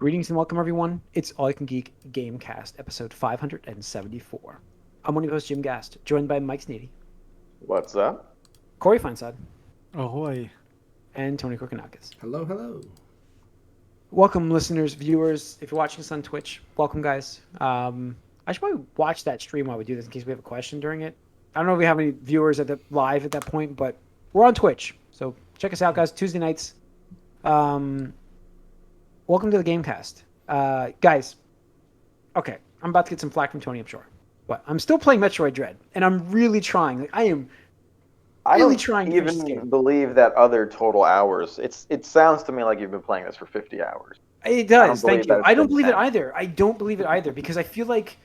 Greetings and welcome, everyone. It's All You Can Geek Gamecast, episode 574. I'm one of your hosts, Jim Gast, joined by Mike Sneedy, What's up? Corey Feinsod, Ahoy. and Tony Kokonakis. Hello, hello. Welcome, listeners, viewers. If you're watching us on Twitch, welcome, guys. I should probably watch that stream while we do this in case we have a question during it. I don't know if we have any viewers at the live at that point, but we're on Twitch, so check us out, guys. Tuesday nights. Welcome to the Gamecast. Guys, okay, I'm about to get some flack from Tony, I'm sure. But I'm still playing Metroid Dread, and I'm really trying. Like, I am really trying to finish this game. Believe that other total hours. It sounds to me like you've been playing this for 50 hours. It does, I don't thank you. believe I don't believe it 10. either. I don't believe it either, because I feel like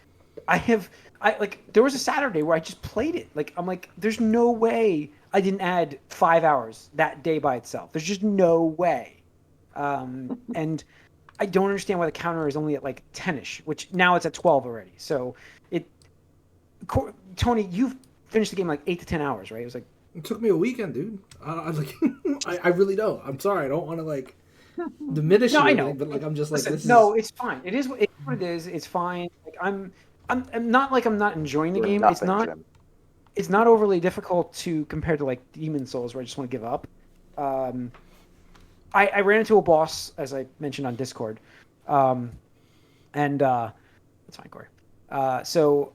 there was a Saturday where I just played it. Like, I'm like, there's no way I didn't add 5 hours that day by itself. There's just no way. And I don't understand why the counter is only at like 10ish, which now it's at 12 already. So Tony, you've finished the game like 8 to 10 hours, right? It was like, It took me a weekend, dude. I was like, I really don't. I'm sorry. I don't want to like diminish No, you, I know. but like I'm just listen, like this. no, it's fine. It is what it is. It's fine. Like I'm not like I'm not enjoying the Doing game. nothing, Jim. It's not overly difficult to compare to like Demon Souls, where I just want to give up. I ran into a boss, as I mentioned on Discord, and that's fine, Corey. So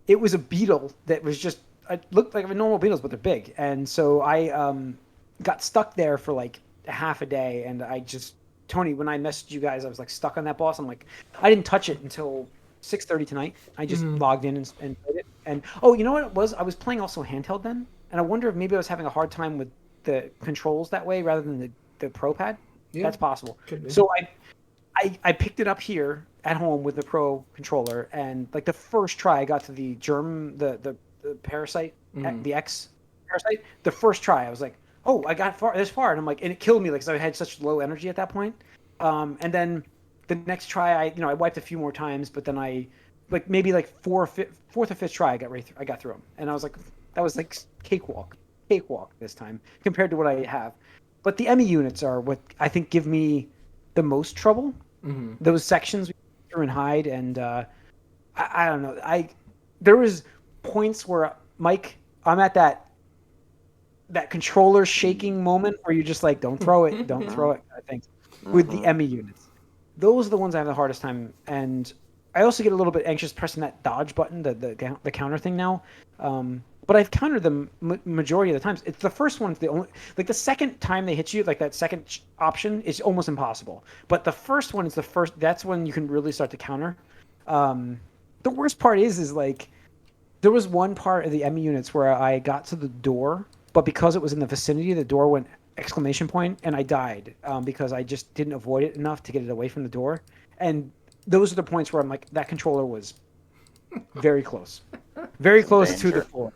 it was a beetle that was just it looked like a normal beetles, but they're big, and so I got stuck there for like a half a day, and Tony, when I messaged you guys, I was like stuck on that boss. I'm like, I didn't touch it until 6:30 tonight. I just logged in and played it. And oh, you know what it was? I was playing also handheld then, and I wonder if maybe I was having a hard time with the controls that way rather than the Pro Pad. Yeah, that's possible. could be. So I picked it up here at home with the Pro controller, and like the first try, I got to the the parasite, the X parasite. The first try, I was like, oh, I got this far, and I'm like, and it killed me because I had such low energy at that point. And then the next try, I wiped a few more times, but then maybe fourth or fifth try, I got through them, and I was like, that was like cakewalk this time compared to what I have. But the Emmy units are what I think give me the most trouble. Mm-hmm. Those sections we through and hide, and I don't know. There was points where Mike, I'm at that controller shaking moment where you're just like, don't throw it, don't throw it. I think with the Emmy units, those are the ones I have the hardest time, and I also get a little bit anxious pressing that dodge button, the counter thing now. But I've countered them majority of the times. It's the first one, the only, like the second time they hit you, like that second option is almost impossible. But the first one is that's when you can really start to counter. The worst part is like, there was one part of the Emmy units where I got to the door, but because it was in the vicinity, the door went exclamation point, and I died because I just didn't avoid it enough to get it away from the door. And those are the points where I'm like, that controller was very close. Very close to the floor.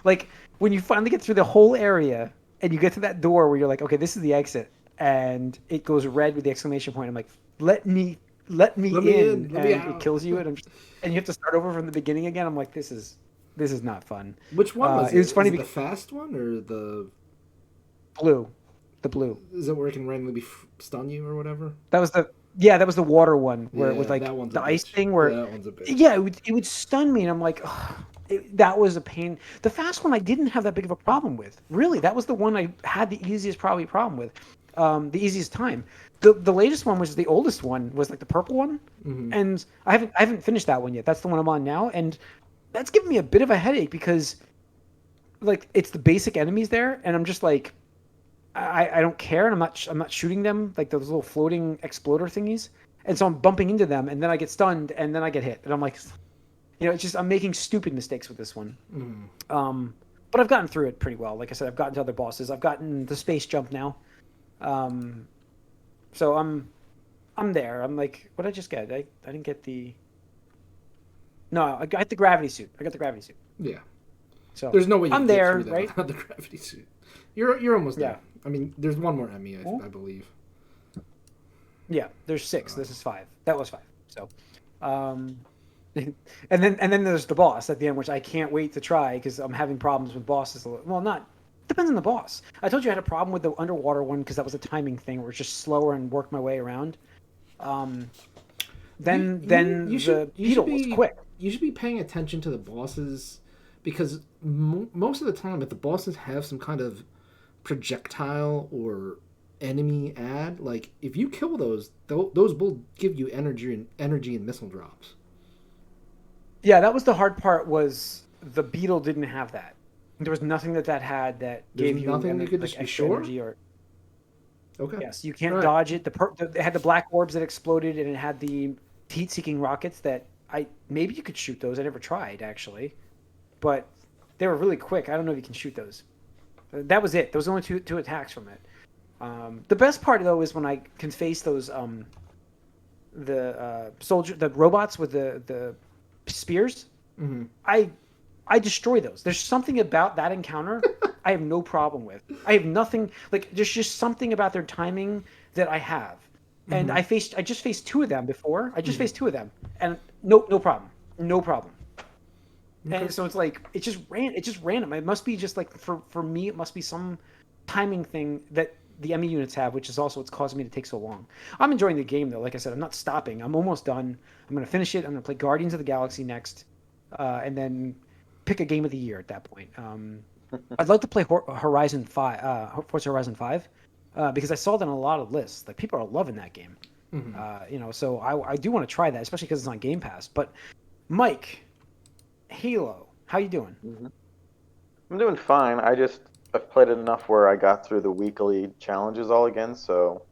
Like, when you finally get through the whole area and you get to that door where you're like, okay, this is the exit, and it goes red with the exclamation point. I'm like, let me in, and it kills you, and you have to start over from the beginning again. I'm like, this is not fun. Which one was it? It was funny because the fast one or the blue. The blue. Is it where it can randomly stun you or whatever? That was the water one where it was like the ice thing where that one's a bitch. Yeah, it would stun me, and I'm like, that was a pain. The fast one I didn't have that big of a problem with. Really, that was the one I had the easiest problem with, the easiest time. The latest one, which is the oldest one, was like the purple one, and I haven't finished that one yet. That's the one I'm on now, and that's giving me a bit of a headache because, like, it's the basic enemies there, and I'm just like, I don't care, and I'm not shooting them like those little floating exploder thingies, and so I'm bumping into them, and then I get stunned, and then I get hit, and I'm like, it's just I'm making stupid mistakes with this one. But I've gotten through it pretty well. Like I said, I've gotten to other bosses. I've gotten the space jump now, so I'm there. I'm like, what did I just get? I didn't get the. No, I got the gravity suit. Yeah. So there's no way I'm can there, get through that right? without the gravity suit. You're almost there. Yeah. I mean, there's one more Emmy, I believe. Yeah, there's 6. This is 5. That was 5. So, and then there's the boss at the end, which I can't wait to try because I'm having problems with bosses. Well, not depends on the boss. I told you I had a problem with the underwater one because that was a timing thing where it's just slower and worked my way around. Um, You, then you should the beetle was quick. you should be paying attention to the bosses because most of the time, if the bosses have some kind of projectile or enemy ad, like if you kill those, those will give you energy and missile drops. Yeah, that was the hard part. Was the beetle didn't have that. There was nothing that had that There's gave you nothing you could like just be extra sure. energy or Okay. yes, you All can't right. dodge it. It had the black orbs that exploded, and it had the heat-seeking rockets that I maybe you could shoot those. I never tried actually, but they were really quick. I don't know if you can shoot those. That was it. There was only two attacks from it. The best part though is when I can face those the robots with the spears. Mm-hmm. I destroy those. There's something about that encounter I have no problem with. I have nothing like there's just something about their timing that I have. And Mm-hmm. I just faced two of them before. I just Mm-hmm. faced two of them and no problem. No problem. Okay. And so it's like it's just random. It must be just like for me it must be some timing thing that the Emmy units have, which is also what's causing me to take so long. I'm enjoying the game though. Like I said, I'm not stopping. I'm almost done. I'm gonna finish it. I'm gonna play Guardians of the Galaxy next, and then pick a game of the year at that point. I'd like to play Horizon 5, Forza Horizon 5, because I saw that on a lot of lists. Like people are loving that game. Mm-hmm. So I do want to try that, especially because it's on Game Pass. But Mike, Halo, how you doing? I'm doing fine. I've played it enough where I got through the weekly challenges all again, so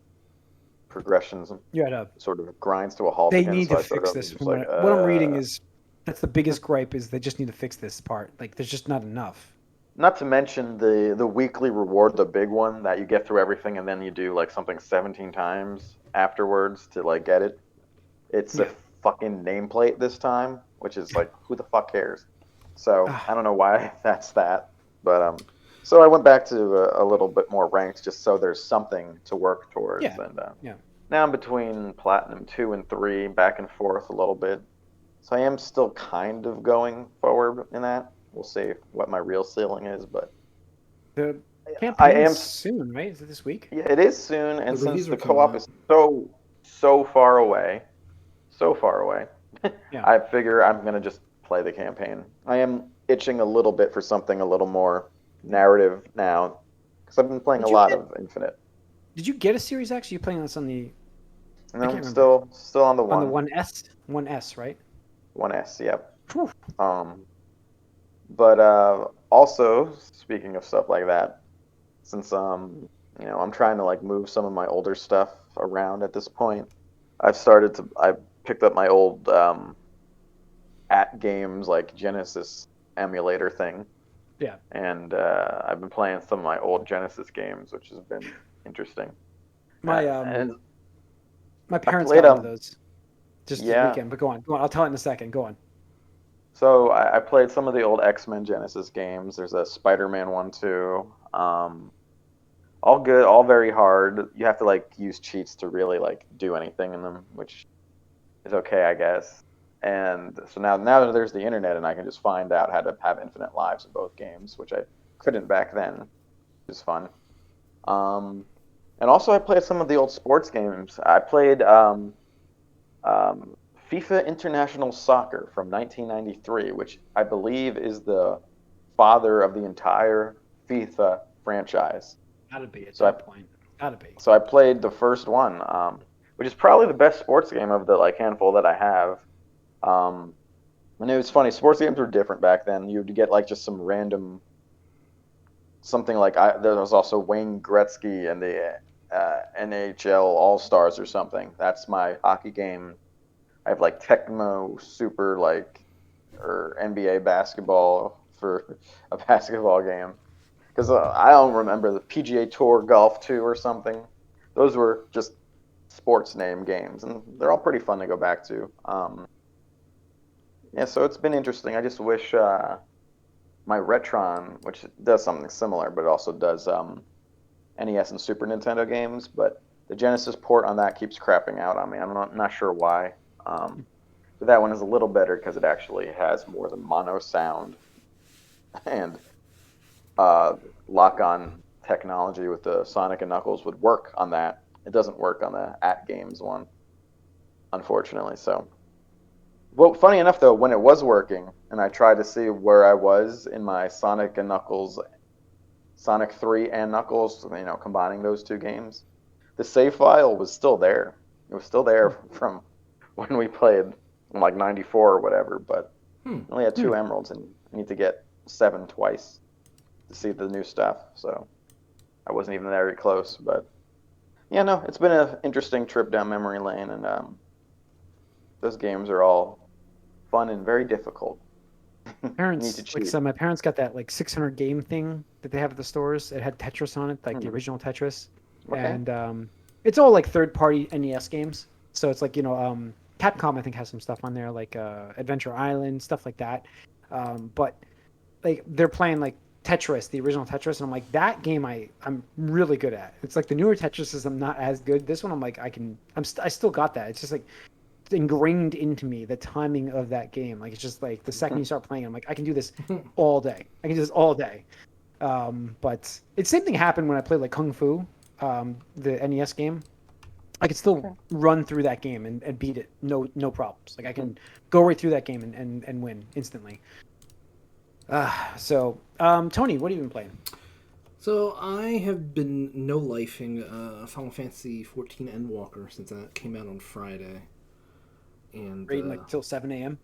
progressions You had a sort of grinds to a halt They again. need So to I sort fix of this. just From like, what I'm reading is that's the biggest gripe is they just need to fix this part. Like there's just not enough. Not to mention the weekly reward, the big one that you get through everything, and then you do like something 17 times afterwards to like get it. It's a Yeah. fucking nameplate this time, which is like, who the fuck cares? So I Ah, don't know why that's that, but so I went back to a little bit more ranked just so there's something to work towards, yeah. and Yeah. now I'm between Platinum 2 and 3, back and forth a little bit. So I am still kind of going forward in that. We'll see what my real ceiling is, but The I campaign's am. soon, right? Is it this week? Yeah, it is soon, The and since reviews are the coming co-op out. is so far away, Yeah. I figure I'm gonna just play the campaign. I am itching a little bit for something a little more narrative now, because I've been playing a Did you lot get of Infinite. did you get a Series X? Are you playing this on the And I I'm can't remember. still on the On the one, One S? One S, right? 1S, yep. Whew. Um, but also speaking of stuff like that, since I'm trying to like move some of my older stuff around at this point. I picked up my old at games like Genesis emulator thing, Yeah. and I've been playing some of my old Genesis games, which has been interesting. My And my I parents played got one of those just this yeah. weekend. But go on. Go on. I'll tell it in a second. Go on. So I played some of the old X-Men Genesis games. There's a Spider-Man one too. All good, all very hard. You have to like use cheats to really like do anything in them, which is okay, I guess. And so now that there's the internet and I can just find out how to have infinite lives in both games, which I couldn't back then, which is fun. Um, and also I played some of the old sports games. I played um, FIFA International Soccer from 1993, which I believe is the father of the entire FIFA franchise. Gotta be at So I that point. Gotta be. so I played the first one, which is probably the best sports game of the like handful that I have. Um, and it was funny. Sports games were different back then. You'd get like just some random something like there was also Wayne Gretzky and the NHL All Stars or something. That's my hockey game. I have like Tecmo Super like or NBA basketball for a basketball game because I don't remember the PGA Tour Golf 2 or something. Those were just sports name games, and they're all pretty fun to go back to. Yeah, so it's been interesting. I just wish my Retron, which does something similar, but it also does NES and Super Nintendo games, but the Genesis port on that keeps crapping out on me. I'm not sure why. But that one is a little better because it actually has more than mono sound and lock-on technology with the Sonic and Knuckles would work on that. It doesn't work on the At Games one. unfortunately. So, well, funny enough though, when it was working, and I tried to see where I was in my Sonic and Knuckles, Sonic 3 and Knuckles, combining those two games, the save file was still there. It was still there from when we played in like '94 or whatever, but I only had 2 emeralds, and I need to get 7 twice to see the new stuff. So I wasn't even very close, but yeah, no, it's been an interesting trip down memory lane, and those games are all fun and very difficult. You need to Parents, like, cheat. so my parents got that like 600 game thing that they have at the stores. It had Tetris on it, like the original Tetris, Okay. and it's all like third-party NES games. So it's like Capcom I think has some stuff on there, like Adventure Island, stuff like that. But like they're playing like Tetris, the original Tetris, and I'm like, that game I'm really good at. It's like the newer Tetrises I'm not as good. This one I'm like I still got that. It's just like ingrained into me, the timing of that game. Like it's just like the second you start playing, I'm like, I can do this all day. I can do this all day. But it's same thing happened when I played like Kung Fu, the NES game. I could still run through that game and beat it, no problems. Like I can go right through that game and win instantly. Tony, what have you been playing? So I have been no-lifing Final Fantasy 14 Endwalker since that came out on Friday. And Raiding like till 7 a.m.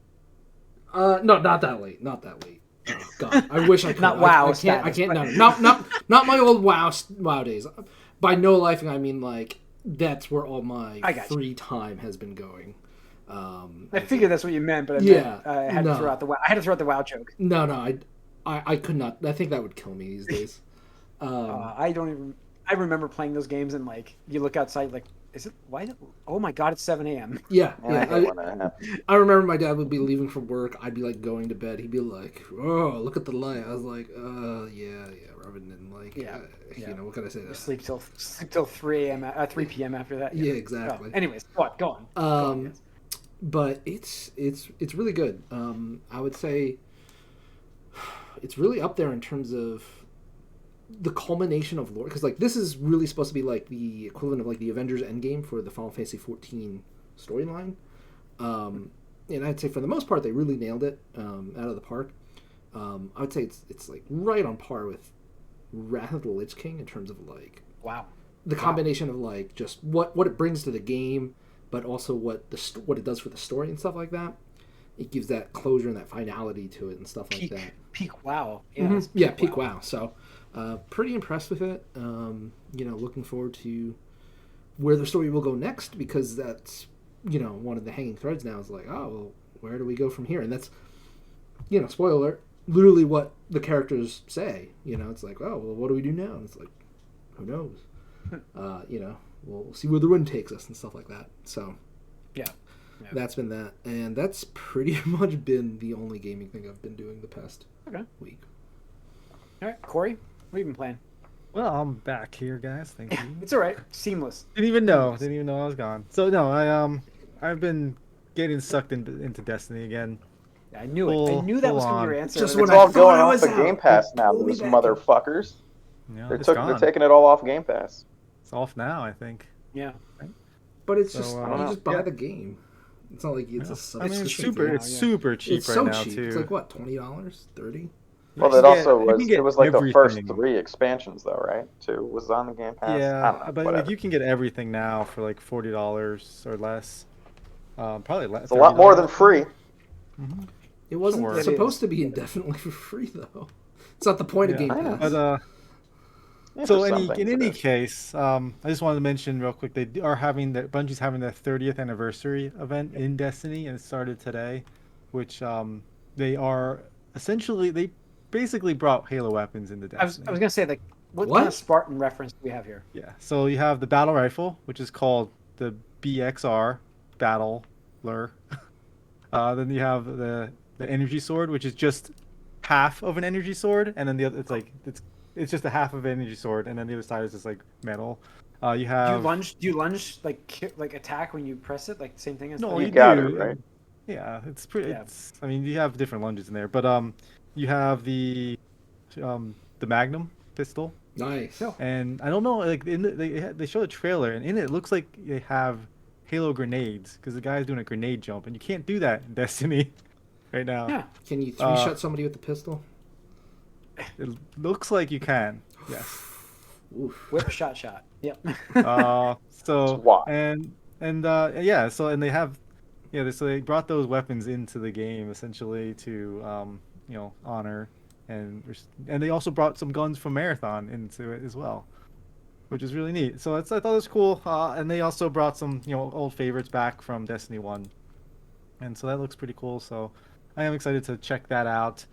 No, not that late. Not that late. Oh, God, I wish I could. Not WoW I status, can't. but- No, not my old WoW days. By no-lifing, I mean like that's where all my free time has been going. I figured that's what you meant, but I had to throw out the WoW. I had to throw out the WoW joke. No, I could not. I think that would kill me these days. I don't even. I remember playing those games and like you look outside, like, is it? Why? Oh my God! It's 7 a.m. Yeah. I remember my dad would be leaving from work. I'd be like going to bed. He'd be like, "Oh, look at the light." I was like, yeah, rubbing it in, like, what can I say? Sleep till 3 a.m. 3 p.m. after that. Yeah, exactly. Oh, anyways, go on. But it's really good. I would say it's really up there in terms of the culmination of lore, because like this is really supposed to be like the equivalent of like the Avengers Endgame for the Final Fantasy 14 storyline. And I'd say for the most part they really nailed it out of the park. I would say it's like right on par with Wrath of the Lich King in terms of like the combination of like just what it brings to the game, but also what it does for the story and stuff like that. It gives that closure and that finality to it and stuff like that. Peak WoW. Yeah, peak WoW. So pretty impressed with it. Looking forward to where the story will go next, because that's one of the hanging threads now is like, oh well, where do we go from here? And that's spoiler alert, literally what the characters say. It's like, oh well, what do we do now? And it's like, who knows? We'll see where the run takes us and stuff like that. So yeah. That's been that, and that's pretty much been the only gaming thing I've been doing the past week. All right, Corey, what have you been playing? Well, I'm back here, guys. Thank you. It's all right. Seamless. Didn't even know I was gone. So no, I've been getting sucked into Destiny again. I knew it. I knew that was going to be your answer. It's all going off the Game Pass now, those motherfuckers. Yeah, they're taking it all off Game Pass. It's off now, I think. Yeah. But it's just you just buy the game. It's not like it's a subscription. It's super cheap it's right so now cheap. too. It's like what, $20, $30? Well, it was like the first 3 expansions though, right? 2 was on the Game Pass. Yeah, but like you can get everything now for like $40 or less. Probably less. It's a lot more than free. Mm-hmm. It wasn't supposed to be indefinitely for free though. It's not the point of Game Pass. But so in any case, I just wanted to mention real quick, Bungie's having their 30th anniversary event in Destiny, and it started today, which they basically brought Halo weapons into Destiny. I was gonna say, like, what kind of Spartan reference do we have here? Yeah, so you have the battle rifle, which is called the BXR Battler. Then you have the energy sword, which is just half of an energy sword, and then the other it's just a half of an energy sword, and then the other side is just like metal. You have. Do you lunge like attack when you press it, like the same thing as? No, you got it right. Yeah, it's pretty. Yeah. I mean, you have different lunges in there, but you have the Magnum pistol. Nice. And I don't know, like they show the trailer, and in it looks like they have Halo grenades because the guy's doing a grenade jump, and you can't do that in Destiny right now. Yeah. Can you three-shot somebody with the pistol? It looks like you can. Yes. Oof. Whip shot. Yep. So Why? and yeah, so and they have so they brought those weapons into the game essentially to honor and they also brought some guns from Marathon into it as well, which is really neat. So I thought it was cool. And they also brought some old favorites back from Destiny 1. And so that looks pretty cool. So I am excited to check that out.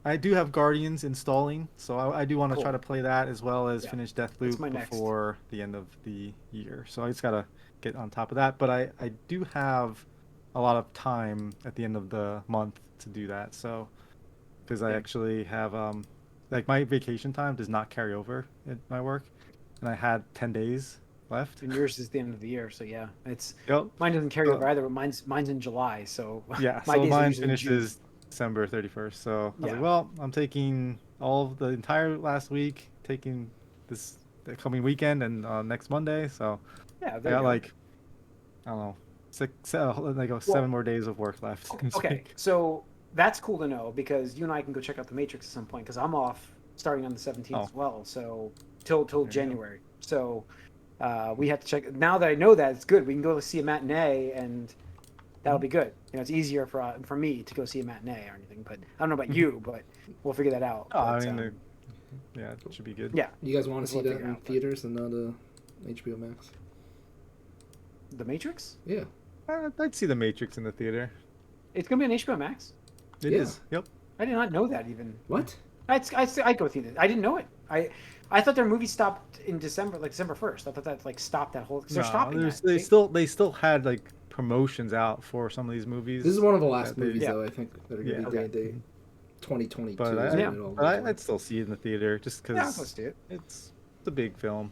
I do have Guardians installing, so I do want to try to play that as well as finish Deathloop before the end of the year. So I just got to get on top of that. But I do have a lot of time at the end of the month to do that. So because I actually have like my vacation time does not carry over at my work, and I had 10 days left. And yours is the end of the year, so yeah, it's Yep. mine doesn't carry over either. But mine's in July, so Yeah, my so days are mine usually in June. finishes December 31st. So I was Yeah. like, well, I'm taking all of the entire last week, taking the coming weekend and next Monday. So Yeah, I there you got go. like I don't know 7 more days of work left. this Okay, week. so that's cool to know because you and I can go check out the Matrix at some point because I'm off starting on the 17th as well. So till There you go. January. So we have to check. Now that I know that, it's good. We can go see a matinee and that'll be good. It's easier for me to go see a matinee or anything. But I don't know about you, but we'll figure that out. Oh, But, I mean, yeah, it should be good. yeah, You guys want to see We'll that figure in out, but- theaters and not HBO Max? the Matrix. Yeah. I'd see the Matrix in the theater. It's gonna be on HBO Max. It Yeah. is. Yep. I did not know that even. What? I'd go see it. I didn't know it. I thought their movie stopped in December, like December 1st. I thought that like stopped that whole. Because they're No, stopping that. they still had like promotions out for some of these movies. This is one of the last that they- movies, Yeah. though, I think, that are going to Yeah. be day 2022. But is when it all goes away. I'd still see it in the theater just Yeah, because let's do it. it's a big film.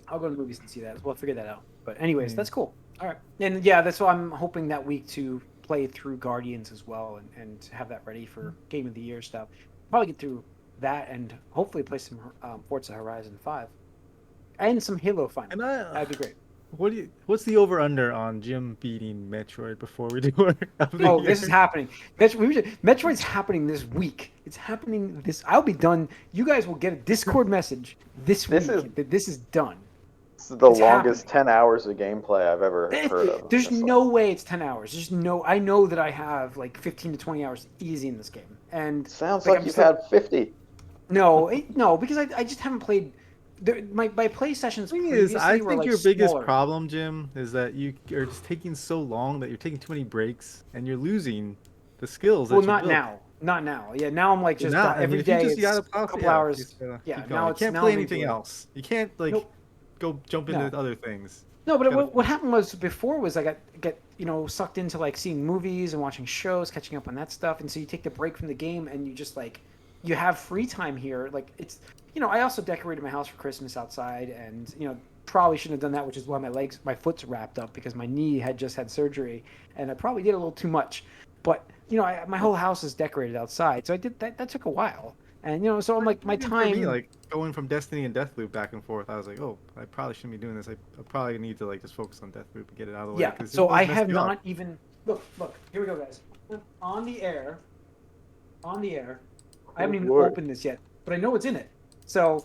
I'll go to the movies and see that. We'll figure that out. But anyways, Yeah. that's cool. All right, and yeah, that's why I'm hoping that week to play through Guardians as well and have that ready for Game of the Year stuff. Probably get through that and hopefully play some Forza Horizon 5 and some Halo finally. And That'd be great. What's the over under on Jim beating Metroid before we do our of the Oh, year? this is happening. Metroid's happening this week. It's happening this. I'll be done. You guys will get a Discord message this week that this is done. This is the It's longest 10 hours of gameplay I've ever heard of. There's honestly. no way it's 10 hours. There's no. I know that I have like 15 to 20 hours easy in this game, and Sounds like, like I'm you've still- had 50. no, because I just haven't played. My play sessions. The thing is, I were, think like, your biggest smaller. problem, Jim, is that you are just taking so long that you're taking too many breaks and you're losing the skills. Well, that you not built. now. Not now. Yeah, now I'm like just Now, I mean, every if you day. just It's got a a couple hours. just, Yeah, keep now going. You it's can't now play I'm anything into it. else. You can't like Nope. go jump into No. other things. No, but Gotta- what happened was before was I get sucked into like seeing movies and watching shows, catching up on that stuff, and so you take the break from the game and you just like you have free time here. Like it's I also decorated my house for Christmas outside, and probably shouldn't have done that, which is why my foot's wrapped up because my knee had just had surgery, and I probably did a little too much. But my whole house is decorated outside, so I did that. That took a while, and so I'm like my Even time. For me, like going from Destiny and Deathloop back and forth, I was like, oh, I probably shouldn't be doing this. I probably need to like just focus on Deathloop and get it out of the way. Yeah, 'cause it so does I mess have you up. not even look. Here we go, guys. On the air. I haven't even Lord. opened this yet, but I know what's in it. So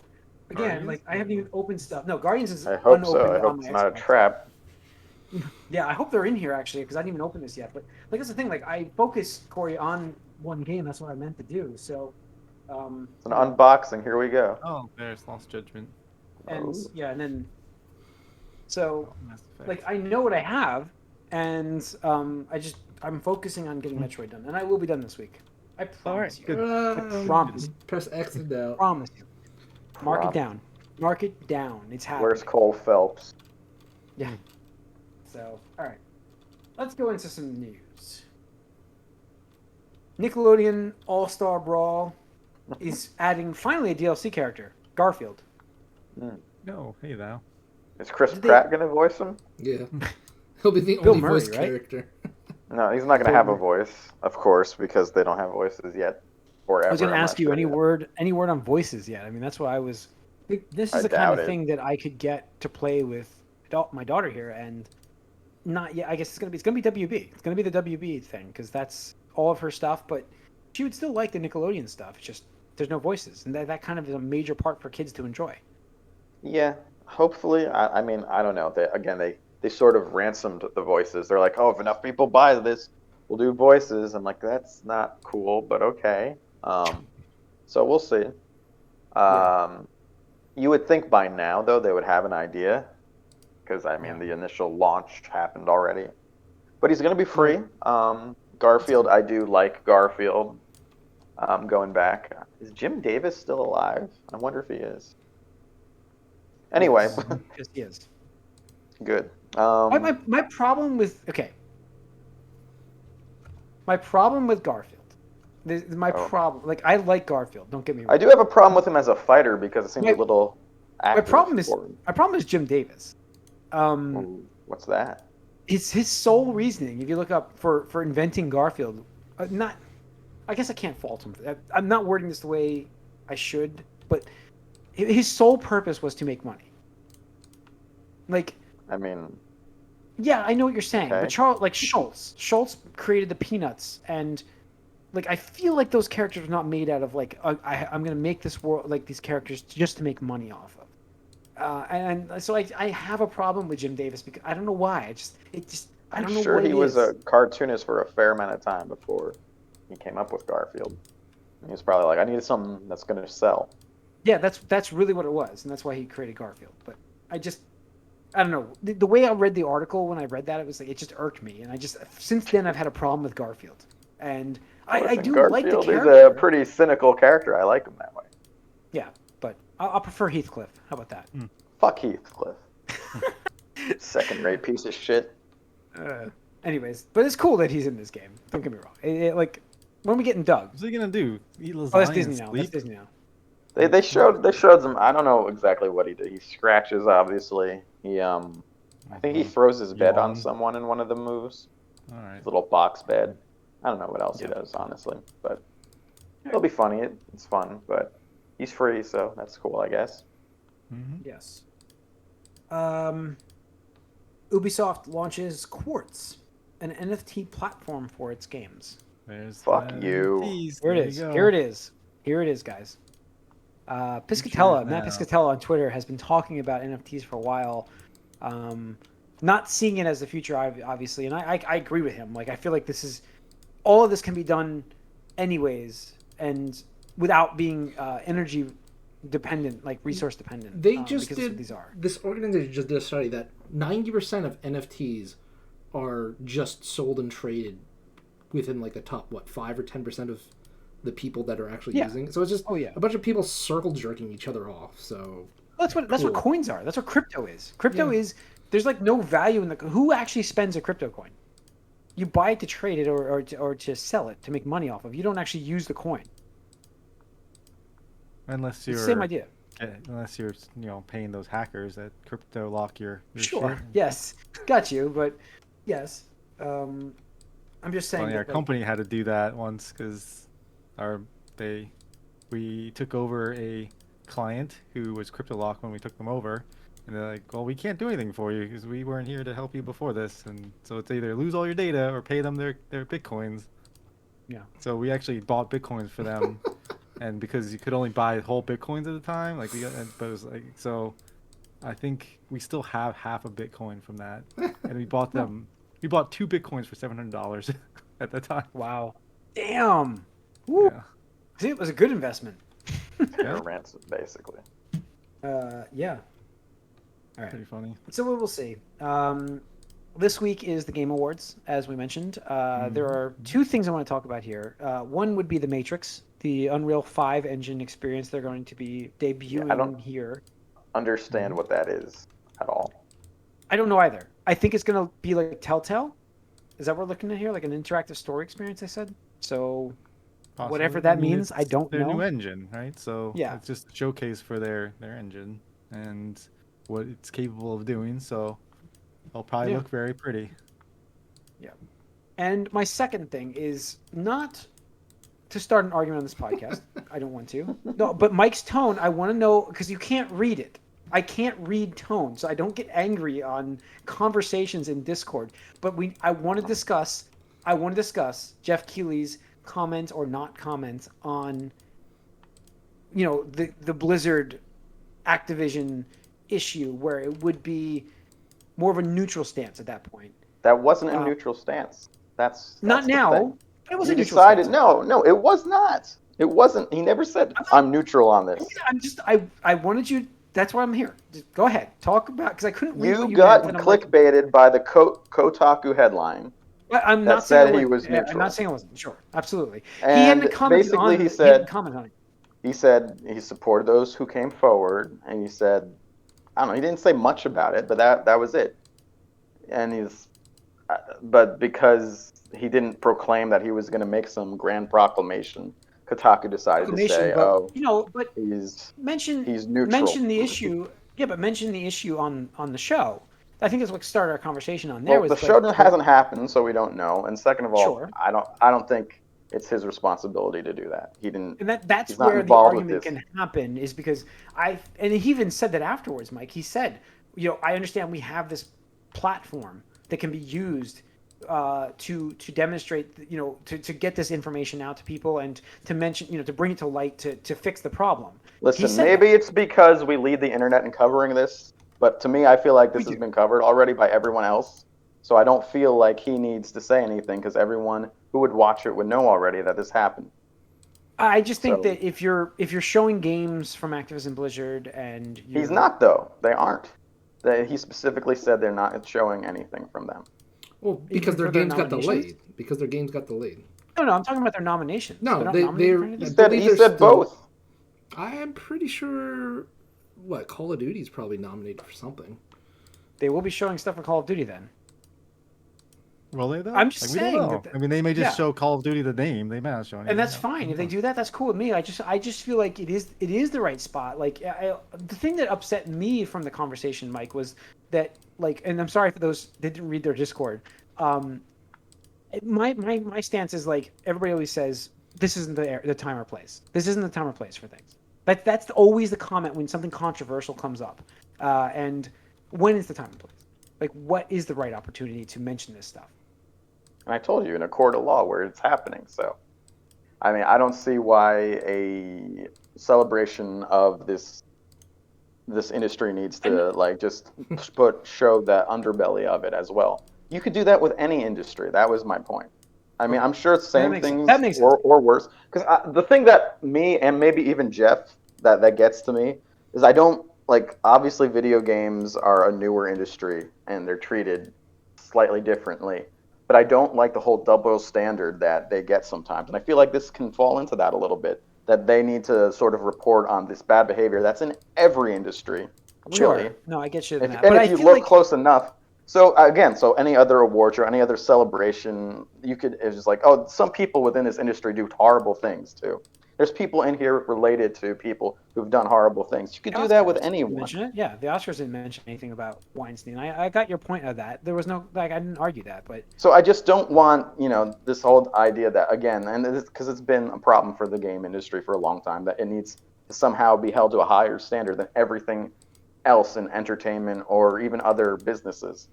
again, Guardians? like I haven't even opened stuff. No, Guardians is I hope unopened so. I on hope my it's not a Xbox. trap. Yeah, I hope they're in here actually because I didn't even open this yet. But like that's the thing. Like I focus Corey on one game. That's what I meant to do. So, It's an unboxing. Here we go. Oh, there's Lost Judgment. and Oh. yeah, and then so Mass Effect. like I know what I have, and I'm focusing on getting Metroid done, and I will be done this week. I promise you. good. I promise. Press X out. Promise you. Mark it Prop. down. Mark it down. It's happening. Where's Cole Phelps? Yeah. So, all right. Let's go into some news. Nickelodeon All-Star Brawl is adding finally a DLC character, Garfield. No, hey thou. Is Chris Did they- Pratt going to voice him? Yeah. He'll be the Bill only Murray, voice right? character. No, he's not going to have a voice, of course, because they don't have voices yet. Or I was ever, going to I'm ask not you sure any yet. word on voices yet. I mean, that's why I was. This I is the kind doubt of it. thing that I could get to play with my daughter here, and not yet. I guess it's gonna be WB. It's gonna be the WB thing because that's all of her stuff. But she would still like the Nickelodeon stuff. It's just there's no voices, and that kind of is a major part for kids to enjoy. Yeah, hopefully. I mean, I don't know. They sort of ransomed the voices. They're like, oh, if enough people buy this, we'll do voices. I'm like, that's not cool, but okay. So we'll see. You would think by now, though, they would have an idea, because I mean, the initial launch happened already. But he's going to be free. Garfield, I do like Garfield. Going back, is Jim Davis still alive? I wonder if he is. Anyway, Yes, he is. good. My problem with my problem with Garfield. Problem, like I like Garfield. Don't get me wrong. I do have a problem with him as a fighter because it seems a little. My problem is Jim Davis. Ooh, what's that? It's his sole reasoning. If you look up for inventing Garfield, I guess I can't fault him for that. I'm not wording this the way I should, but his sole purpose was to make money. Like, I mean, yeah, I know what you're saying, okay. but Schultz created the Peanuts, and like I feel like those characters were not made out of like I'm gonna make this world like these characters just to make money off of. And so I have a problem with Jim Davis because I don't know why. I don't know sure what he it was is. a cartoonist for a fair amount of time before he came up with Garfield. He was probably like, I need something that's going to sell. Yeah, that's really what it was, and that's why he created Garfield. But I don't know. The way I read the article when I read that, it was like it just irked me, and since then I've had a problem with Garfield, and I do like the character. Garfield is a pretty cynical character. I like him that way. Yeah, but I'll prefer Heathcliff. How about that? Fuck Heathcliff. Second-rate piece of shit. Anyways, but it's cool that he's in this game. Don't get me wrong. Like when we getting Doug. What's he gonna do? Eat lasagna Oh, that's Disney and now. sleep? That's Disney now. They showed some. I don't know exactly what he did. He scratches, obviously. I think he throws his bed on someone in one of the moves. All right. His little box bed. I don't know what else he does, honestly, but it'll be funny. It's fun, but he's free, so that's cool, I guess. Mm-hmm. Yes. Ubisoft launches Quartz, an NFT platform for its games. There's Fuck the you. NFTs. Here it There is. you go. Here it is. Here it is, guys. Piscatella, Matt Piscatella on Twitter has been talking about NFTs for a while. Not seeing it as the future, obviously, and I agree with him. Like, I feel like all of this can be done anyways, and without being energy dependent, like resource dependent. They just did. These are. This organization just did a study that 90% of NFTs are just sold and traded within like the top 5 or 10% of the people that are actually using it. So it's just a bunch of people circle jerking each other off. So that's what coins are. That's what crypto is. Crypto is there's like no value in who actually spends a crypto coin. You buy it to trade it or to sell it to make money off of. You don't actually use the coin. Unless you're same idea. Unless you're paying those hackers that crypto lock your sure. shit. Yes, got you. But yes, I'm just saying. Our company had to do that once because we took over a client who was crypto locked when we took them over, and they're like, well, we can't do anything for you because we weren't here to help you before this, and so it's either lose all your data or pay them their bitcoins. Yeah. So we actually bought bitcoins for them. And because you could only buy whole bitcoins at the time, but it was like, so I think we still have half a bitcoin from that, and we bought them. We bought 2 bitcoins for $700 at the time. Wow, damn. Woo. Yeah. See, it was a good investment. Yeah. Ransom, basically. Yeah. All right. Pretty funny. So we will see. This week is the Game Awards, as we mentioned. There are 2 things I want to talk about here. One would be The Matrix, the Unreal 5 engine experience they're going to be debuting I don't here. Understand what that is at all. I don't know either. I think it's going to be like Telltale. Is that what we're looking at here? Like an interactive story experience, I said? So Possibly. whatever that means, I don't know. Their know. new engine, right? So yeah, it's just a showcase for their engine and what it's capable of doing. So it'll probably look very pretty. Yeah. And my second thing is not to start an argument on this podcast. I don't want to. No, but Mike's tone, I want to know, because you can't read it. I can't read tone, so I don't get angry on conversations in Discord. But I want to discuss Jeff Keighley's comment or not comment on, the Blizzard Activision issue, where it would be more of a neutral stance at that point. That wasn't a neutral stance. That's not the now. thing. It was You a neutral decided stance. no, it was not. It wasn't. He never said I'm neutral on this. I wanted you. That's why I'm here. Just go ahead, talk about, because I couldn't read what You you got meant, and I'm clickbaited by the Kotaku headline. I'm that not saying said it he was was neutral. I'm not saying it wasn't. Sure, absolutely. And he hadn't commented basically on he it. said- He hadn't commented on it. He said he supported those who came forward, and he said, I don't know, he didn't say much about it, but that was it. And but because he didn't proclaim that he was going to make some grand proclamation, Kotaku decided to say, but he's mention neutral. Mention the issue. Yeah, but mention the issue on the show. I think that's what started our conversation on there. Well, the show hasn't happened, so we don't know. And second of all, Sure. I don't think it's his responsibility to do that. He didn't. And that's he's not where the involved with argument this. can happen, is because and he even said that afterwards, Mike. He said, I understand we have this platform that can be used to demonstrate, to get this information out to people, and to mention, to bring it to light, to fix the problem. Listen, maybe it's because we lead the internet in covering this, but to me, I feel like this has been covered already by everyone else. So I don't feel like he needs to say anything, because everyone who would watch it would know already that this happened. I just think that if you're showing games from Activision Blizzard, and he's not, though. They aren't. He specifically said they're not showing anything from them. Well, because their games got delayed. No, I'm talking about their nominations. No, he said both. I am pretty sure. Call of Duty is probably nominated for something. They will be showing stuff for Call of Duty then. Will they though? I'm just saying. I mean, they may just show Call of Duty the name. They may not show anything. And that's fine if they do that. That's cool with me. I just feel like it is the right spot. Like the thing that upset me from the conversation, Mike, was that, like, and I'm sorry for those that didn't read their Discord. My stance is, like, everybody always says this isn't the time or place. This isn't the time or place for things. That's always the comment when something controversial comes up. And when is the time and place? Like, what is the right opportunity to mention this stuff? And I told you, in a court of law where it's happening. So, I mean, I don't see why a celebration of this industry needs to just show the underbelly of it as well. You could do that with any industry. That was my point. I mean, I'm sure it's same things or worse. Because the thing that me and maybe even Jeff that gets to me is I don't obviously video games are a newer industry and they're treated slightly differently. But I don't like the whole double standard that they get sometimes. And I feel like this can fall into that a little bit, that they need to sort of report on this bad behavior that's in every industry. Sure. Really. No, I get you. If you look close enough. So again, any other awards or any other celebration, it's just like, oh, some people within this industry do horrible things too. There's people in here related to people who've done horrible things. You could do that with anyone. Mention it? Yeah, the Oscars didn't mention anything about Weinstein. I got your point of that. There was no, I didn't argue that, but. So I just don't want, this whole idea that, again, and because it's been a problem for the game industry for a long time, that it needs to somehow be held to a higher standard than everything else in entertainment or even other businesses.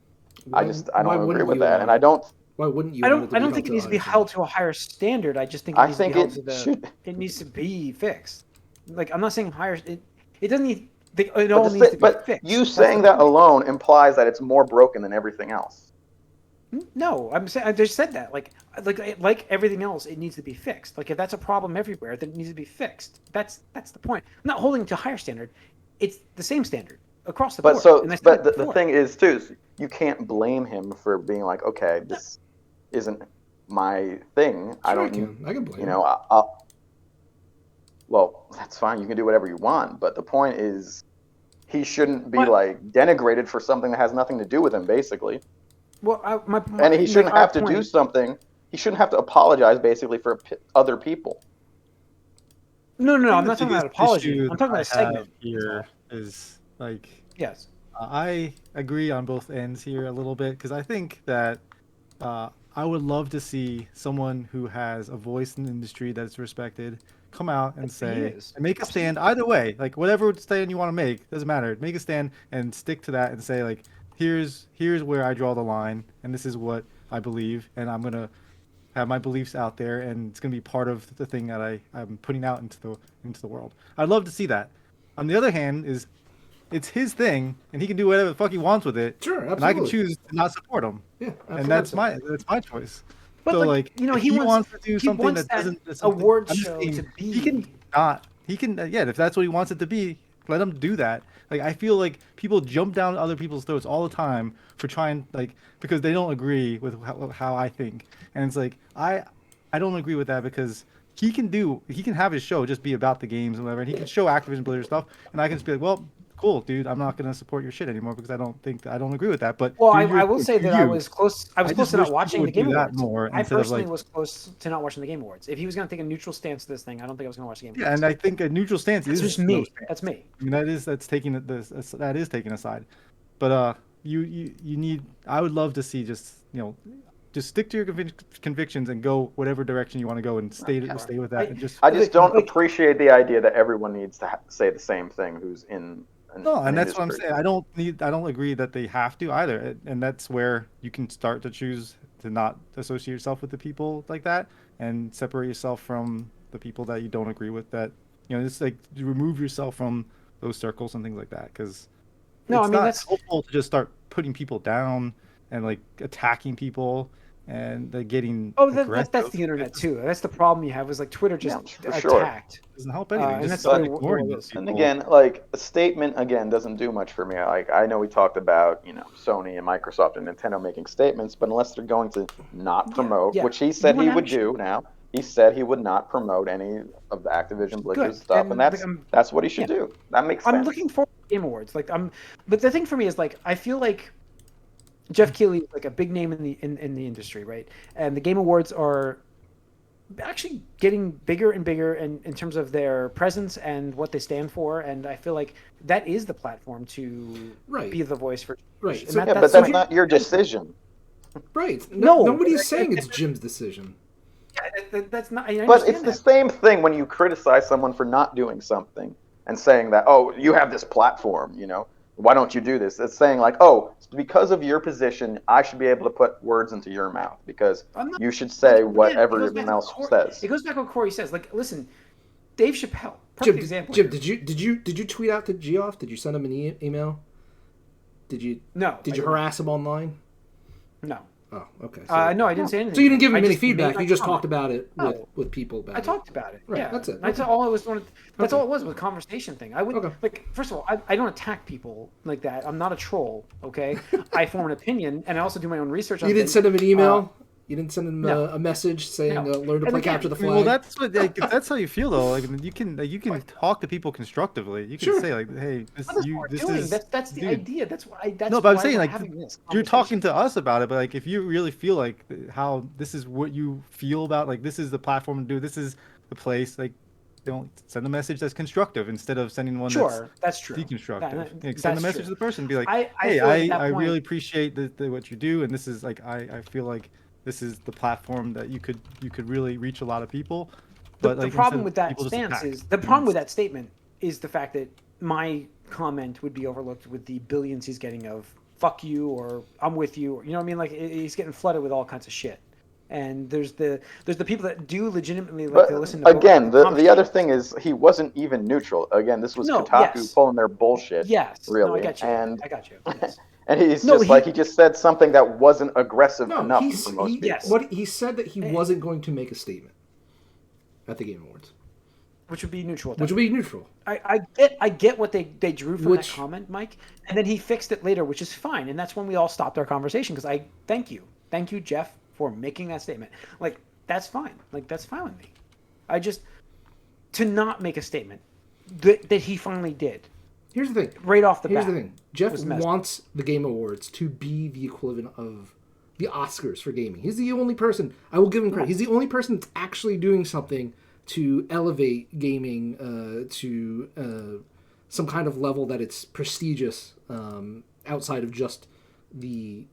I don't agree with that, and I don't. Why wouldn't you? I don't think it needs to be held to a higher standard. I just think it needs to be held to it needs to be fixed. Like, I'm not saying higher. It doesn't need. It all needs to be fixed. But you saying that alone implies that it's more broken than everything else. No, I'm saying I just said that. Like everything else, it needs to be fixed. Like, if that's a problem everywhere, then it needs to be fixed. That's the point. I'm not holding it to a higher standard. It's the same standard across the board. But the thing is too, you can't blame him for being like, okay, this isn't my thing. Sure, I can blame him. Well, that's fine. You can do whatever you want. But the point is, he shouldn't be denigrated for something that has nothing to do with him, basically. Well, and he shouldn't have to do something. He shouldn't have to apologize, basically, for other people. No. I'm not talking about apology. I'm talking about a segment. Here is like. Yes. I agree on both ends here a little bit, because I think that I would love to see someone who has a voice in the industry that's respected come out and He say is. and make a stand either way. Like whatever stand you want to make doesn't matter. Make a stand and stick to that and say like, here's where I draw the line, and this is what I believe, and I'm gonna have my beliefs out there, and it's gonna be part of the thing that I'm putting out into the world. I'd love to see that. On the other hand, it's his thing, and he can do whatever the fuck he wants with it. Sure, And I can absolutely. choose to not support him. Yeah, And that's absolutely. my choice. But So like, if he wants to do something wants that that doesn't that's something, award I'm just show saying, to be. he can yeah, if that's what he wants it to be, let him do that. Like I feel like people jump down other people's throats all the time for trying like because they don't agree with how I think. And it's like I don't agree with that because he can have his show just be about the games and whatever, and he can show Activision Blizzard stuff, and I can just be like, well, cool, dude, I'm not gonna support your shit anymore because I don't agree with that. But Well, do your I will thing, say do that I you. was close. I was I close just to wish not watching people the Game would do that Awards. more I instead of, personally like- was close to not watching the Game Awards. If he was going to take a neutral stance to this thing, I don't think I was going to watch the Game Yeah, Awards. and I think a neutral stance That's is just me. no stance. That's me. I mean, that is taking a side. But you need. I would love to see just stick to your convictions and go whatever direction you want to go and stay with that. And just I just don't like- appreciate the idea that everyone needs to say the same thing who's in no, an and that's what I'm industry. saying. I don't agree that they have to either, and that's where you can start to choose to not associate yourself with the people like that and separate yourself from the people that you don't agree with. That just like remove yourself from those circles and things like that because No, it's I mean, not that's- helpful to just start putting people down and like attacking people and getting aggressive. That's the internet too. That's the problem you have. Is like Twitter just for sure. attacked. Doesn't help anything. and Just that's start the way ignoring it those is. people. And again, like a statement again doesn't do much for me. Like I know we talked about Sony and Microsoft and Nintendo making statements, but unless they're going to not promote, yeah. which he said You he want would action. do now, he said he would not promote any of the Activision Blizzard Good. stuff, And, and that's what he should do. That makes sense. I'm looking forward to Game Awards. But the thing for me is like I feel like Jeff Keighley is like a big name in the industry, right? And the Game Awards are actually getting bigger and bigger in terms of their presence and what they stand for. And I feel like that is the platform to be the voice for. Right. And So, yeah, but that's not your decision. Right. No, Nobody's saying it's Jim's decision. Yeah, that's not. I But it's understand the that. same thing when you criticize someone for not doing something and saying that, oh, you have this platform, why don't you do this? It's saying like, oh, because of your position, I should be able to put words into your mouth because you should say what Again, it goes everyone back to else what says. It goes back to what Corey says. Like, listen, Dave Chappelle, perfect example. Jim, did you tweet out to Geoff? Did you send him an email? Did you? No. Did you harass him online? No. Oh, okay. No, I didn't say anything. So you didn't give him I any just made feedback. my You just comment. talked about it No. with people about I it. talked about it. Right, Yeah, that's it. That's Okay. all it was. That's Okay. all it was a conversation thing. I would Okay. like. First of all, I don't attack people like that. I'm not a troll. Okay, I form an opinion, and I also do my own research on. You didn't things. send him an email. You didn't send him no. a message saying No. learn to And play again, capture the I flag. mean, well, that's what if that's how you feel though. Like you can talk to people constructively. You can Sure. say like, "Hey, this That's what we're this doing. is That's the dude." idea. That's why. That's No, but I'm why saying we're like having this you're talking conversation. to us about it, but like if you really feel like how this is what you feel about, like this is the platform to do, this is the place, like don't send a message that's constructive instead of sending one Sure, that's true. deconstructive. That- Send a that's message true. to the person, be like, I hey, feel like at that I point- really appreciate what you do, and this is like I feel like this is the platform that you could really reach a lot of people. But The like problem instead with that people just stance attack. is the problem with that statement is the fact that my comment would be overlooked with the billions he's getting of "fuck you" or "I'm with you," or, you know what I mean? Like he's getting flooded with all kinds of shit. And there's the people that do legitimately like to listen to But again, both the other thing is he wasn't even neutral. Again, this was No, Kotaku yes. pulling their bullshit. Yes, really. no, I got you. And I got you. Yes. and he's No, he just said something that wasn't aggressive no, enough for most people. yes. What he said that he wasn't going to make a statement at the Game Awards, Which would be neutral. at which that would be neutral. I get what they drew from Which- that comment, Mike, and then he fixed it later, which is fine, and that's when we all stopped our conversation because I thank you, Jeff, for making that statement. Like that's fine, that's fine with me. I just to not make a statement that he finally did Here's the thing. right off the Here's bat. the thing. Jeff was messed wants the Game Awards to be the equivalent of the Oscars for gaming. He's the only person, I will give him credit, he's the only person that's actually doing something to elevate gaming to some kind of level that it's prestigious outside of just the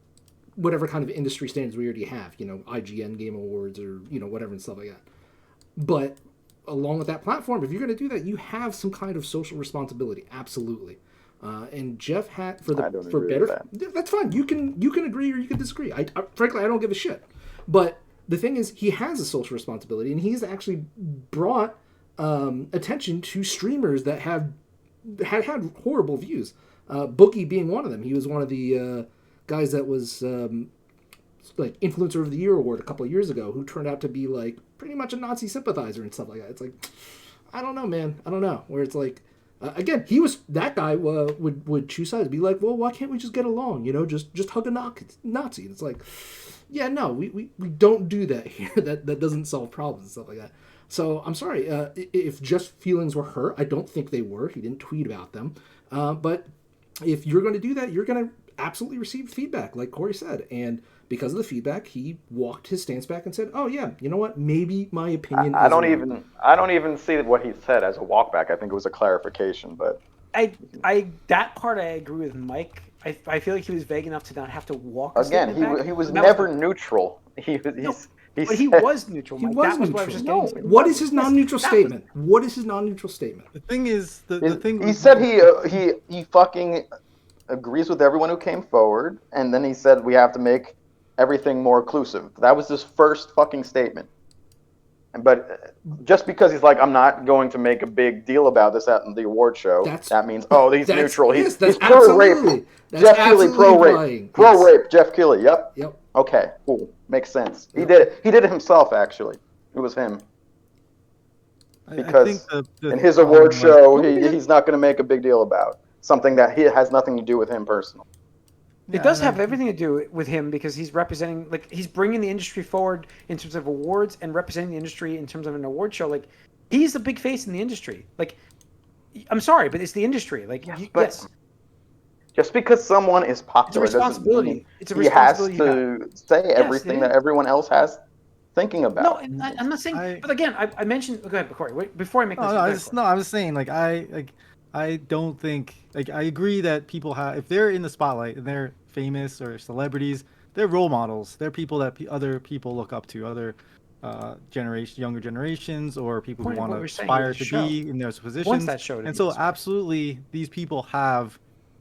whatever kind of industry standards we already have, IGN Game Awards or, whatever and stuff like that. But along with that platform, if you're going to do that, you have some kind of social responsibility. Absolutely. And Jeff had I don't agree with that. That's fine. You can agree or you can disagree. Frankly, I don't give a shit. But the thing is, he has a social responsibility, and he's actually brought attention to streamers that had horrible views. Bookie being one of them. He was one of the guys that was like Influencer of the Year award a couple of years ago, who turned out to be like pretty much a Nazi sympathizer and stuff like that. It's like, I don't know, man. I don't know. Where it's like, again, that guy would choose sides, be like, well, why can't we just get along? You know, just hug a Nazi. And it's like, yeah, no, we don't do that here. That doesn't solve problems and stuff like that. So I'm sorry if Jeff's feelings were hurt. I don't think they were. He didn't tweet about them. But if you're going to do that, you're going to absolutely receive feedback, like Corey said. And because of the feedback, he walked his stance back and said, "Oh yeah, you know what? Maybe my opinion." I don't even see what he said as a walkback. I think it was a clarification, but that part I agree with Mike. I feel like he was vague enough to not have to walk. Again, he was never neutral. He was neutral. He Mike. was that was neutral. what I was just getting to. What is his non-neutral statement? What is his non-neutral statement? The thing is, the thing he said he fucking agrees with everyone who came forward, and then he said we have to make everything more inclusive. That was his first fucking statement. But just because he's like, I'm not going to make a big deal about this at the award show, that means, he's neutral. He's pro-rape. Jeff Keighley, pro-rape. Pro-rape, Jeff Keighley, yep. Okay, cool. Makes sense. Yep. He did it himself, actually. It was him. Because in his award show, he's not going to make a big deal about something that has nothing to do with him personally. It does have everything to do with him because he's representing, like, he's bringing the industry forward in terms of awards and representing the industry in terms of an award show. Like, he's the big face in the industry. Like, I'm sorry, but it's the industry. Like, yes. Just because someone is popular, it's a responsibility. He has to say everything that everyone else has thinking about. No, I'm not saying. But again, I mentioned. Go ahead, Corey. Before I make this. I was saying I don't think I agree that people have, if they're in the spotlight and they're famous or celebrities, they're role models. They're people that other people look up to, other younger generations, or people who want to aspire to be in those positions. And so absolutely, these people have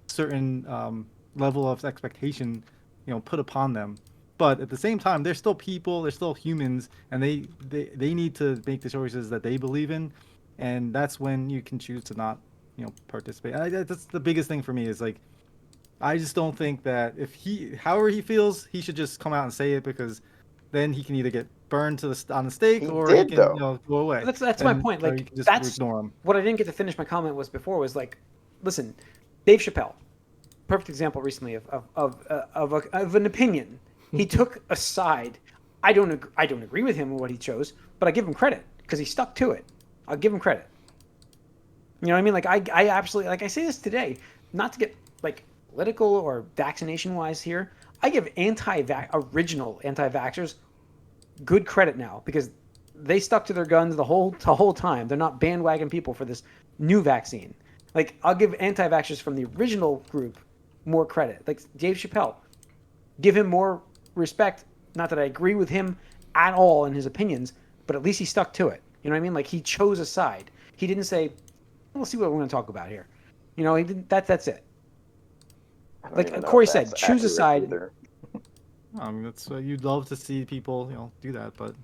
certain level of expectation, put upon them. But at the same time, they're still people, they're still humans, and they need to make the choices that they believe in, and that's when you can choose to not participate. That's the biggest thing for me is like, I just don't think that if however he feels, he should just come out and say it, because then he can either get burned on the stake or he can go away. That's my point. Like, that's ignore him. What I didn't get to finish my comment was like, listen, Dave Chappelle, perfect example recently of an opinion. He took a side. I don't agree with him on what he chose, but I give him credit because he stuck to it. I'll give him credit. You know what I mean? Like, I absolutely, like, I say this today, not to get like political or vaccination wise here. I give original anti-vaxxers good credit now because they stuck to their guns the whole time. They're not bandwagon people for this new vaccine. Like, I'll give anti-vaxxers from the original group more credit. Like Dave Chappelle, give him more respect. Not that I agree with him at all in his opinions, but at least he stuck to it. You know what I mean? Like, he chose a side. He didn't say, we'll see what we're going to talk about here. He didn't. That's it. Like Corey said, choose a side. That's you'd love to see people, do that, but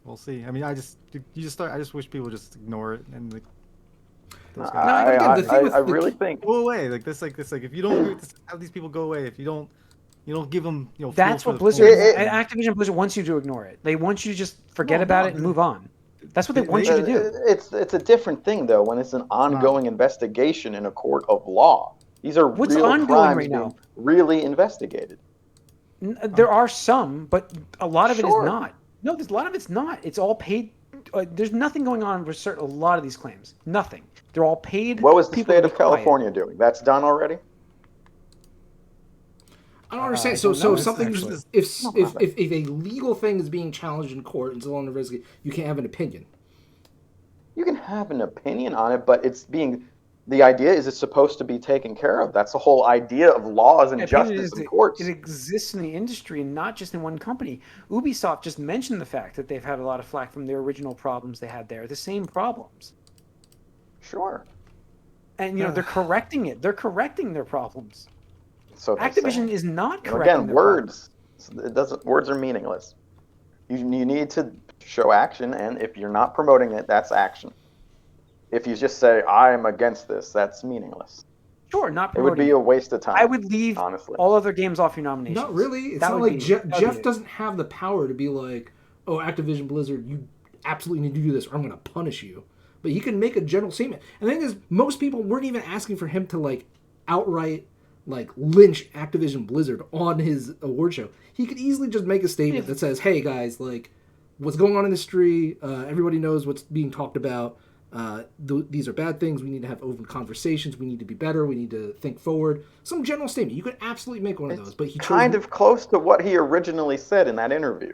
we'll see. I mean, I just wish people just ignore it and like. I really think go away like this. If you don't have these people go away, if you don't give them, that's what Blizzard, Activision Blizzard wants you to ignore it. They want you to just forget about it and move on. That's what they want you to do. It's a different thing though when it's an ongoing investigation in a court of law. These are what's real ongoing crimes right now? Being really investigated. There are some, but a lot of it is not. No, a lot of it's not. It's all paid. There's nothing going on with a lot of these claims. Nothing. They're all paid. What was the state of California doing? That's done already? I don't understand. So something if a legal thing is being challenged in court and so on the risk, you can't have an opinion. You can have an opinion on it, but it's being the idea is it's supposed to be taken care of. That's the whole idea of laws and My opinion justice is and courts. it exists in the industry and not just in one company. Ubisoft just mentioned the fact that they've had a lot of flack from their original problems they had there. The same problems. Sure. And they're correcting it. They're correcting their problems. So they Activision say. is not And correcting again, their words. It doesn't. Words are meaningless. You need to show action, and if you're not promoting it, that's action. If you just say I'm against this, that's meaningless. Sure, not It would promoting be a waste of time. I would leave honestly. all other games off your nominations. Not really. It's That not would like be- Jeff, that would be Jeff it. doesn't have the power to be like, oh, Activision Blizzard, you absolutely need to do this or I'm going to punish you. But he can make a general statement. And the thing is, most people weren't even asking for him to like outright like lynch Activision Blizzard on his award show. He could easily just make a statement that says, hey guys, like what's going on in the industry, everybody knows what's being talked about. These are bad things. We need to have open conversations. We need to be better. We need to think forward. Some general statement. You could absolutely make one of those, but he chose kind of close to what he originally said in that interview.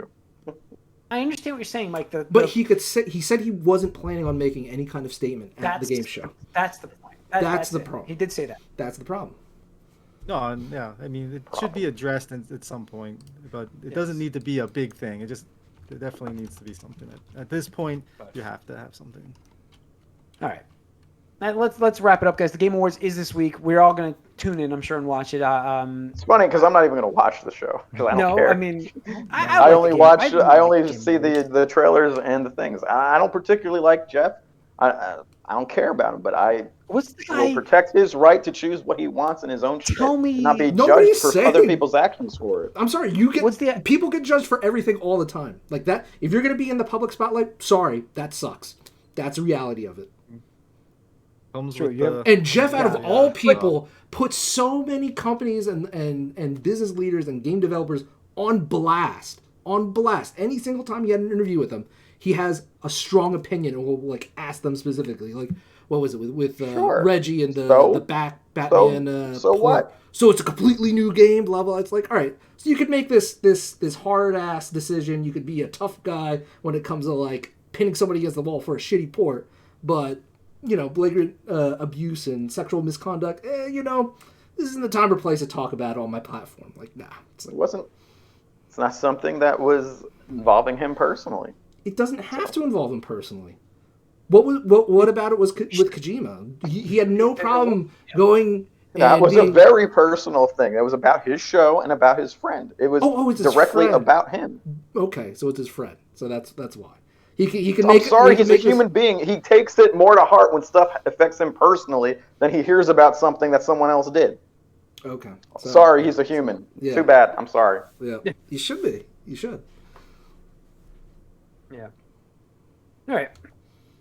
I understand what you're saying, Mike. But he could say, he said he wasn't planning on making any kind of statement at the game show. That's the point. That's the it. problem. He did say that. That's the problem. No, and yeah, I mean, it should be addressed at some point, but it doesn't need to be a big thing. It definitely needs to be something. At this point, you have to have something. All right. Now, let's wrap it up, guys. The Game Awards is this week. We're all going to tune in, I'm sure, and watch it. It's funny because I'm not even going to watch the show because I don't care. I mean, I like only the game. watch. do I like only the Game see Awards. the trailers and the things. I don't particularly like Jeff. I don't care about him, but I What's the will guy? protect his right to choose what he wants in his own shit, Tell me- and not be Nobody's judged for saying- other people's actions for it. I'm sorry, people get judged for everything all the time. Like that, if you're going to be in the public spotlight, sorry, that sucks. That's the reality of it. Comes Sure, with you the- have- And Jeff, out of Yeah, all yeah. people, puts so many companies and business leaders and game developers on blast. On blast. Any single time you had an interview with them, he has a strong opinion and will like ask them specifically. Like, what was it with Sure. Reggie and So? the Batman? So what? So it's a completely new game. Blah blah. It's like, all right. So you could make this hard ass decision. You could be a tough guy when it comes to like pinning somebody against the wall for a shitty port, but flagrant abuse and sexual misconduct, this isn't the time or place to talk about it on my platform. Like, nah. It's not something that was involving him personally. it doesn't have to involve him personally. What about it was with Kojima? He had no problem going. That and was being, a very personal thing. It was about his show and about his friend. It was it's his directly friend. about him. okay. So it's his friend. So that's why he can I'm make. sorry, he can he's a make this- human being. He takes it more to heart when stuff affects him personally than he hears about something that someone else did. Okay. So, Sorry, he's a human. Yeah. Too bad. I'm sorry. Yeah. You should be. You should. Yeah. All right.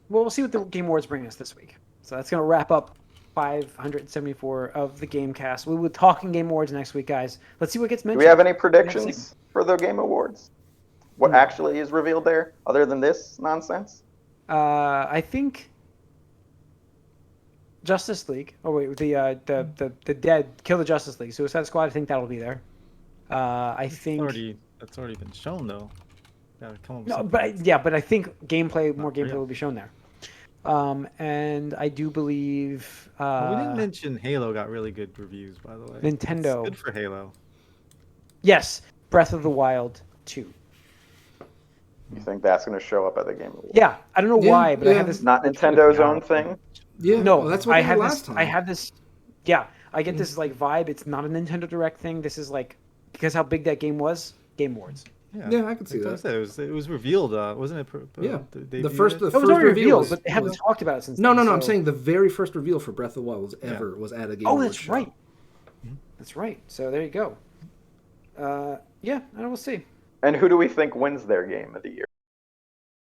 Well, we'll see what the Game Awards bring us this week. So that's going to wrap up 574 of the Gamecast. We will talk in Game Awards next week, guys. Let's see what gets Do mentioned. we have any predictions for the Game Awards? What actually is revealed there, other than this nonsense? I think Justice League. Oh wait, the Dead Kill the Justice League, Suicide Squad. I think that'll be there. I think That's already been shown though. Gotta come up with no, something. but I think more gameplay real. will be shown there. And I do believe Well, we didn't mention Halo got really good reviews, by the way. Nintendo. It's good for Halo. yes, Breath of the Wild 2. You think that's going to show up at the Game Awards? Yeah, I don't know Yeah, why, but I yeah. have this. Not Nintendo's own thing? Yeah. No, well, that's what I they did have last this. time. I have this. Yeah, I get this like vibe. It's not a Nintendo Direct thing. This is like because how big that game was. Game Awards. Yeah, I can see Like I that. said, it was revealed, wasn't it? Yeah. They The debuted first- it? the It was first already reveal revealed, was- but they haven't was- talked about it since. No, then, I'm so- saying the very first reveal for Breath of the Wild was at a Game Oh, Awards that's show. right. That's right. So there you go. Yeah, and we'll see. And who do we think wins their game of the year?